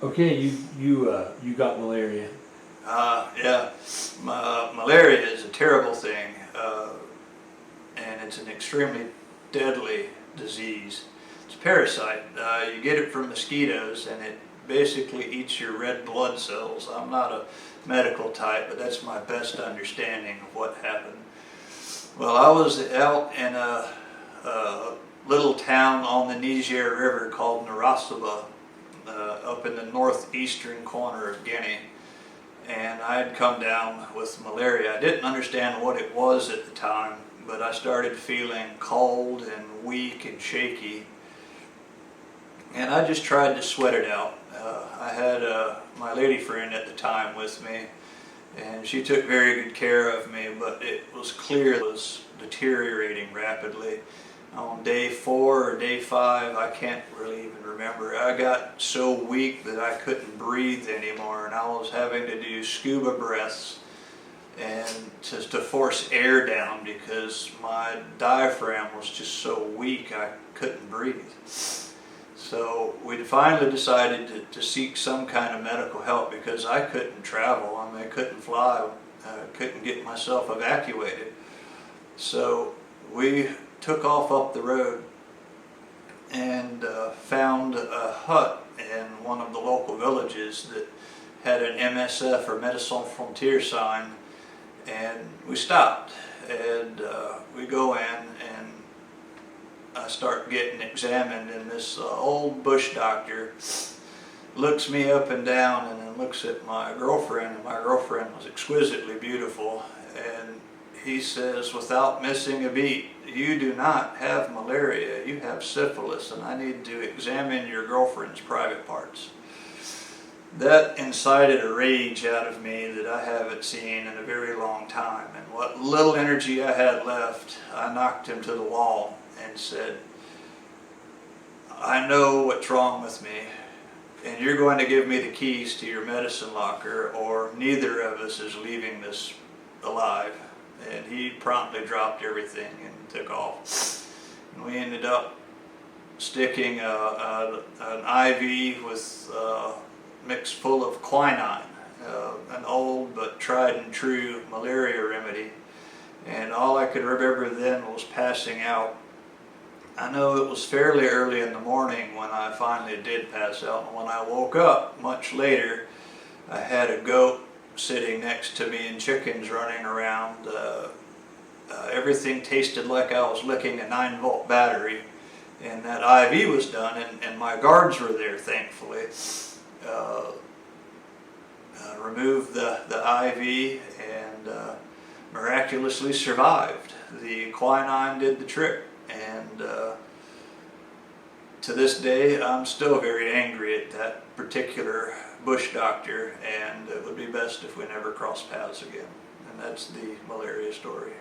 Okay, you got malaria. Yeah, malaria is a terrible thing, and it's an extremely deadly disease. It's a parasite. You get it from mosquitoes, and it basically eats your red blood cells. I'm not a medical type, but that's my best understanding of what happened. Well, I was out in a little town on the Niger River called Narasaba, up in the northeastern corner of Guinea. And I had come down with malaria. I didn't understand what it was at the time, but I started feeling cold and weak and shaky. And I just tried to sweat it out. I had my lady friend at the time with me, and she took very good care of me, but it was clear it was deteriorating rapidly. On day 4 or day 5, I can't really even remember, I got so weak that I couldn't breathe anymore, and I was having to do scuba breaths and to force air down because my diaphragm was just so weak I couldn't breathe. So we finally decided to seek some kind of medical help because I couldn't travel. I mean, I couldn't fly, couldn't get myself evacuated. So we took off up the road and found a hut in one of the local villages that had an MSF or Médecins Sans Frontières sign, and we stopped and we go in and I start getting examined, and this old bush doctor looks me up and down and then looks at my girlfriend, and my girlfriend was exquisitely beautiful, and he says, without missing a beat, you do not have malaria, you have syphilis, and I need to examine your girlfriend's private parts. That incited a rage out of me that I haven't seen in a very long time, and what little energy I had left, I knocked him to the wall and said, I know what's wrong with me, and you're going to give me the keys to your medicine locker, or neither of us is leaving this alive. And he promptly dropped everything and took off. And we ended up sticking an IV with mixed full of quinine, an old but tried and true malaria remedy. And all I could remember then was passing out. I know it was fairly early in the morning when I finally did pass out, and when I woke up much later, I had a goat sitting next to me and chickens running around. Everything tasted like I was licking a 9-volt battery, and that IV was done, and my guards were there, thankfully. Removed the IV and miraculously survived. The quinine did the trick, and to this day I'm still very angry at that particular bush doctor, and it would be best if we never cross paths again. And that's the malaria story.